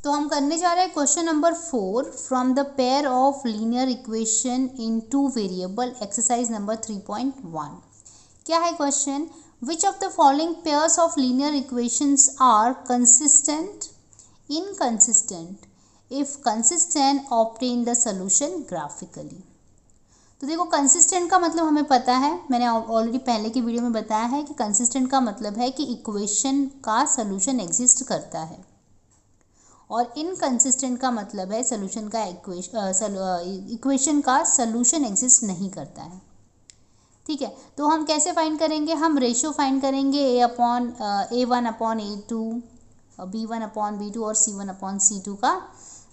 तो हम करने जा रहे हैं question number 4 from the pair of linear equation in 2 variable exercise number 3.1। क्या है question? Which of the following pairs of linear equations are consistent, inconsistent, if consistent obtain the solution graphically. तो देखो, कंसिस्टेंट का मतलब हमें पता है, मैंने ऑलरेडी पहले की वीडियो में बताया है कि कंसिस्टेंट का मतलब है कि इक्वेशन का सॉल्यूशन एग्जिस्ट करता है, और इनकंसिस्टेंट का मतलब है सॉल्यूशन का इक्वेशन का सॉल्यूशन एग्जिस्ट नहीं करता है। ठीक है, तो हम कैसे फाइंड करेंगे? हम रेशियो फाइंड करेंगे A1 upon A2, B1 upon B2 और C1 अपॉन C2 का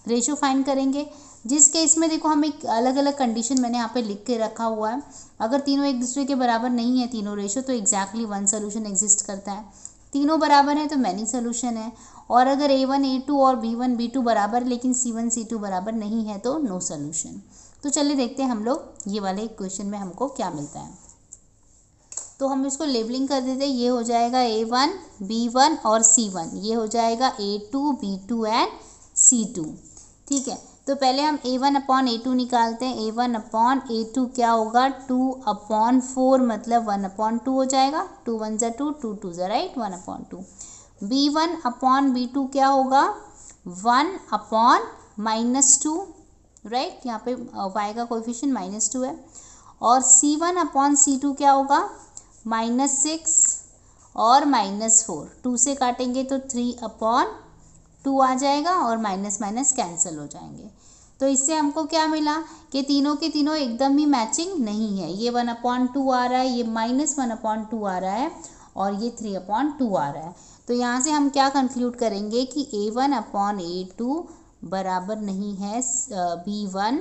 रेशियो फाइंड करेंगे। जिस केस में देखो, हम एक अलग अलग कंडीशन मैंने यहाँ पे लिख के रखा हुआ है। अगर तीनों एक दूसरे के बराबर नहीं है तीनों रेशियो, तो एग्जैक्टली वन सोल्यूशन एग्जिस्ट करता है। तीनों बराबर है तो मैनी सोल्यूशन है। और अगर A1 A2 और B1 B2 बराबर लेकिन C1 C2 बराबर नहीं है तो नो सोल्यूशन। तो चलिए देखते हैं हम लोग ये वाले इक्वेशन में हमको क्या मिलता है। तो हम इसको लेबलिंग कर देते हैं। ये हो जाएगा A1 B1 और C1, ये हो जाएगा A2 B2 एंड C2। ठीक है, तो पहले हम A1 अपॉन A2 निकालते हैं। A1 अपॉन A2 क्या होगा? 2 अपॉन 4 मतलब 1 अपॉन 2 हो जाएगा। 2 1 ज़ा 2, 2 2 ज़ा right, 1 upon 2। B1 upon B2 क्या होगा? 1 अपॉन -2, राइट, यहाँ पे y का कोएफिशिएंट -2 है। और C1 अपॉन C2 क्या होगा? -6 और -4, 2 से काटेंगे तो 3 अपॉन 2 आ जाएगा और माइनस माइनस कैंसिल हो जाएंगे। तो इससे हमको क्या मिला कि तीनों के तीनों एकदम ही मैचिंग नहीं है। ये 1 अपॉन 2 आ रहा है, ये -1 अपॉन 2 आ रहा है, और ये 3 अपॉन 2 आ रहा है। तो यहाँ से हम क्या कंक्लूड करेंगे कि A1 अपॉन A2 बराबर नहीं है B1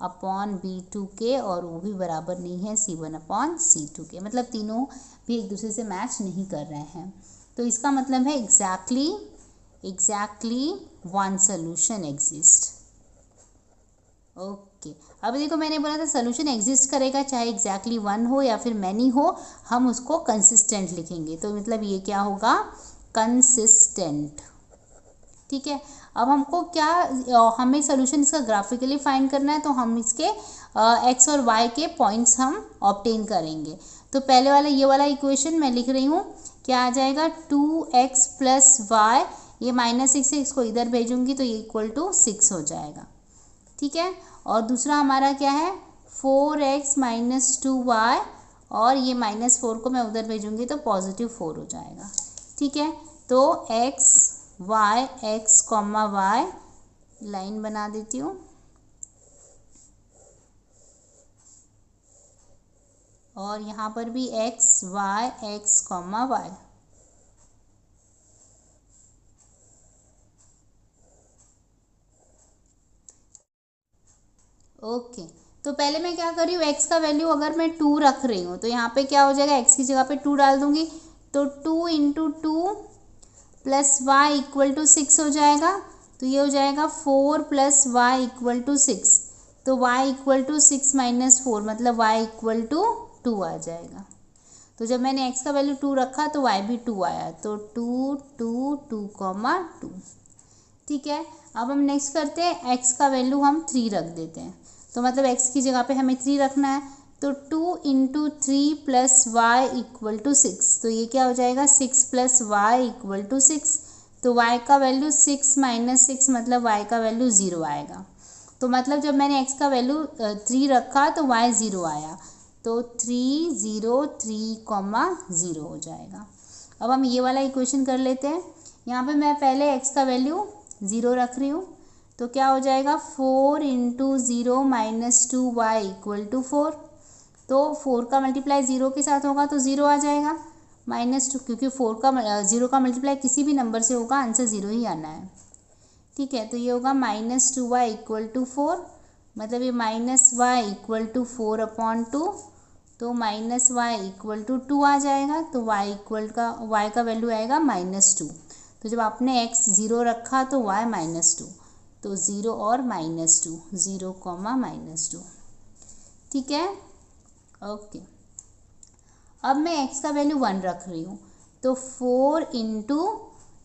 अपॉन B2 के, और वो भी बराबर नहीं है C1 अपॉन C2 के। मतलब तीनों भी एक दूसरे से मैच नहीं कर रहे हैं। तो इसका मतलब है exactly one solution exist। Okay, अब देखो, मैंने बोला था सोल्यूशन एग्जिस्ट करेगा चाहे एग्जैक्टली वन हो या फिर मैनी हो, हम उसको कंसिस्टेंट लिखेंगे। तो मतलब ये क्या होगा? कंसिस्टेंट। ठीक है, अब हमको क्या, हमें सोल्यूशन इसका ग्राफिकली फाइंड करना है, तो हम इसके एक्स और वाई के पॉइंट्स हम ऑब्टेन करेंगे। तो पहले वाला ये वाला इक्वेशन मैं लिख रही हूँ, क्या आ जाएगा? 2x प्लस वाई, ये -6 है, इसको इधर भेजूंगी तो ये इक्वल टू 6 हो जाएगा। ठीक है, और दूसरा हमारा क्या है? 4x माइनस 2y, और ये -4 को मैं उधर भेजूंगी तो +4 हो जाएगा। ठीक है, तो x y लाइन बना देती हूँ, और यहाँ पर भी x y y। ओके, तो पहले मैं क्या कर रही हूँ, x का वैल्यू अगर मैं 2 रख रही हूँ तो यहाँ पे क्या हो जाएगा? x की जगह पे 2 डाल दूंगी, तो 2 into 2 plus y equal to 6 हो जाएगा। तो ये हो जाएगा 4 प्लस वाई इक्वल टू 6। तो y इक्वल टू 6 माइनस 4 मतलब y इक्वल टू 2 आ जाएगा। तो जब मैंने x का वैल्यू 2 रखा तो y भी 2 आया, तो 2 2 2 2। ठीक है, अब हम नेक्स्ट करते हैं, x का वैल्यू हम 3 रख देते हैं। तो मतलब x की जगह पे हमें 3 रखना है, तो 2 into 3 plus y equal to 6। तो ये क्या हो जाएगा? 6 प्लस वाई इक्वल टू 6। तो y का वैल्यू 6 माइनस 6 मतलब y का वैल्यू 0 आएगा। तो मतलब जब मैंने x का वैल्यू 3 रखा तो y 0 आया, तो 3 0 3 0 हो जाएगा। अब हम ये वाला इक्वेशन कर लेते हैं। यहाँ पे मैं पहले x का वैल्यू 0 रख रही हूँ, तो क्या हो जाएगा? 4 into 0 minus 2y equal to 4। तो 4 का मल्टीप्लाई 0 के साथ होगा तो 0 आ जाएगा, -2, क्योंकि 4 का 0 का मल्टीप्लाई किसी भी नंबर से होगा, आंसर 0 ही आना है। ठीक है, तो ये होगा -2y इक्वल टू 4, मतलब ये -y इक्वल टू 4 अपॉन 2, तो -y इक्वल टू 2 आ जाएगा। तो y का वैल्यू आएगा -2। तो जब आपने x 0 रखा तो y -2, तो 0 और -2, 0 -2। ठीक है, ओके। अब मैं x का वैल्यू 1 रख रही हूँ, तो 4 इंटू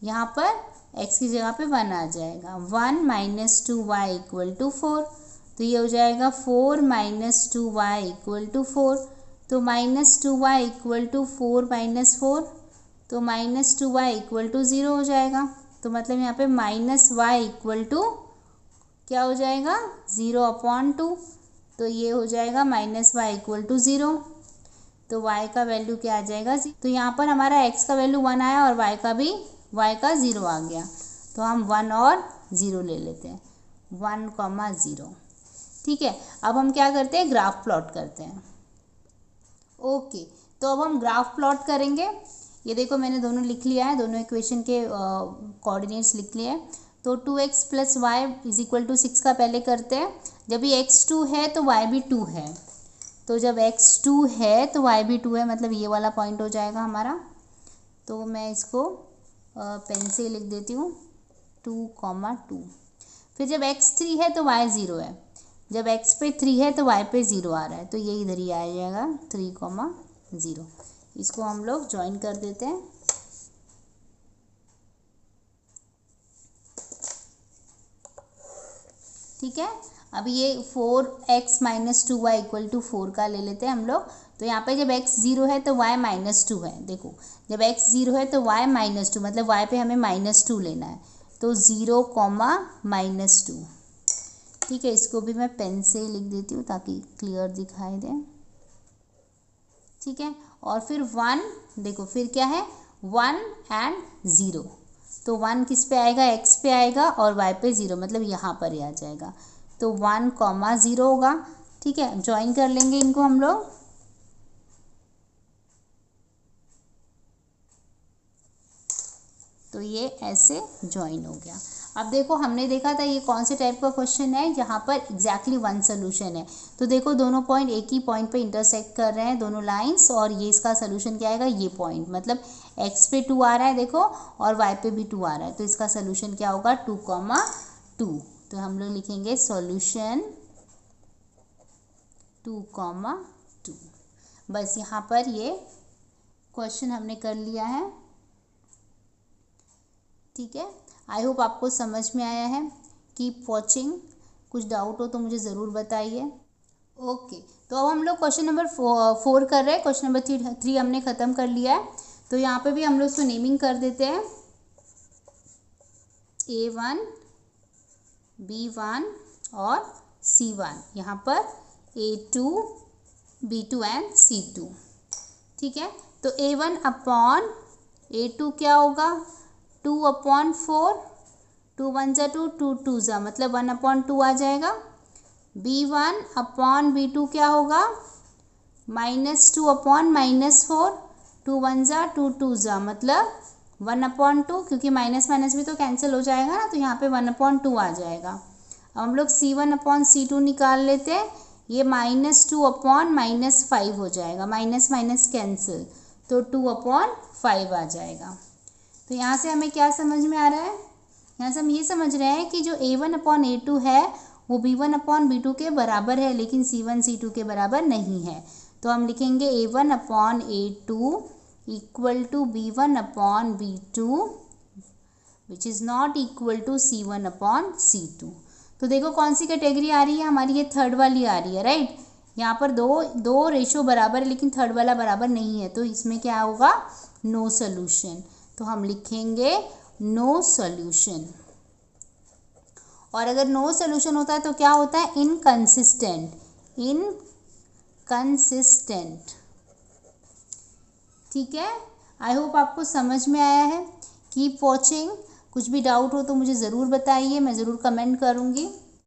यहाँ पर x की जगह पे 1 आ जाएगा। 1 माइनस 2y इक्वल टू 4, तो ये हो जाएगा 4 माइनस 2y इक्वल टू 4। तो minus 2y equal to 4 minus 4, तो माइनस 2y इक्वल टू 0 हो जाएगा। तो मतलब यहाँ पे माइनस वाई इक्वल टू क्या हो जाएगा 0/2। तो ये हो जाएगा माइनस वाई इक्वल टू 0। तो y का वैल्यू क्या आ जाएगा, तो यहाँ पर हमारा x का वैल्यू 1 आया और y का 0 आ गया। तो हम 1 और 0 ले लेते हैं, 1,0। ठीक है, अब हम क्या करते हैं, ग्राफ प्लॉट करते हैं। ओके, तो अब हम ग्राफ प्लॉट करेंगे। ये देखो मैंने दोनों लिख लिया है, दोनों इक्वेशन के कोऑर्डिनेट्स लिख लिए हैं। तो 2x plus y is equal to 6 का पहले करते हैं। जब ये x 2 है तो y भी 2 है, तो जब x 2 है तो y भी 2 है, मतलब ये वाला पॉइंट हो जाएगा हमारा। तो मैं इसको पेन से लिख देती हूँ 2,2। फिर जब x 3 है तो y 0 है, जब x पे 3 है तो y पे 0 आ रहा है, तो ये इधर ही आ जाएगा 3,0। इसको हम लोग ज्वाइन कर देते हैं। ठीक है, अब ये 4x minus 2y equal to 4 का ले लेते हैं हम लोग। तो यहाँ पे जब x 0 है तो y माइनस 2 है। देखो जब x 0 है तो y माइनस 2, मतलब y पे हमें -2 लेना है। तो 0, -2। ठीक है, इसको भी मैं पेन से लिख देती हूँ ताकि क्लियर दिखाई दे। ठीक है, और फिर 1, देखो फिर क्या है 1 एंड 0। तो 1 किस पे आएगा, x पे आएगा और y पे 0, मतलब यहाँ पर ही आ जाएगा। तो 1,0 होगा। ठीक है, ज्वाइन कर लेंगे इनको हम लोग। तो ये ऐसे ज्वाइन हो गया। अब देखो हमने देखा था ये कौन से टाइप का क्वेश्चन है, यहाँ पर एग्जैक्टली 1 सोल्यूशन है। तो देखो दोनों पॉइंट एक ही पॉइंट पे इंटरसेक्ट कर रहे हैं, दोनों लाइंस, और ये इसका सोल्यूशन क्या आएगा, ये पॉइंट, मतलब x पे 2 आ रहा है देखो, और y पे भी 2 आ रहा है। तो इसका सोल्यूशन क्या होगा 2,2। तो हम लोग लिखेंगे सॉल्यूशन 2,2। बस यहाँ पर ये क्वेश्चन हमने कर लिया है। ठीक है, आई होप आपको समझ में आया है। कीप वॉचिंग, कुछ डाउट हो तो मुझे ज़रूर बताइए। ओके, तो अब हम लोग क्वेश्चन नंबर 4 कर रहे हैं। क्वेश्चन नंबर 3 हमने ख़त्म कर लिया है। तो यहाँ पे भी हम लोग उसको नेमिंग कर देते हैं, A1, B1 और C1। यहाँ पर A2, B2 एंड C2। ठीक है, तो A1 अपॉन A2 क्या होगा 2/4, 2 1 जा 2, 2 2 जा, मतलब 1/2 आ जाएगा। B1 अपॉन B2 क्या होगा -2/-4, 2 1 जा 2 2 जा, मतलब 1/2, क्योंकि माइनस माइनस भी तो कैंसिल हो जाएगा ना, तो यहाँ पे 1/2 आ जाएगा। अब हम लोग C1/C2 निकाल लेते हैं। ये -2/-5 हो जाएगा, माइनस माइनस कैंसिल, तो 2/5 आ जाएगा। तो यहाँ से हमें क्या समझ में आ रहा है, यहाँ से हम ये समझ रहे हैं कि जो A1/A2 है वो B1/B2 के बराबर है, लेकिन C1 C2 के बराबर नहीं है। तो हम लिखेंगे A1/A2 equal to B1/B2 which is not equal to C1/C2। तो देखो कौन सी कैटेगरी आ रही है हमारी, ये थर्ड वाली आ रही है, राइट। यहाँ पर दो रेशो बराबर है, लेकिन थर्ड वाला बराबर नहीं है, तो इसमें क्या होगा नो सोल्यूशन। तो हम लिखेंगे नो सोल्यूशन। और अगर नो सोल्यूशन होता है तो क्या होता है इनकंसिस्टेंट, इनकंसिस्टेंट। ठीक है, आई होप आपको समझ में आया है। कीप वॉचिंग, कुछ भी डाउट हो तो मुझे ज़रूर बताइए, मैं ज़रूर कमेंट करूँगी।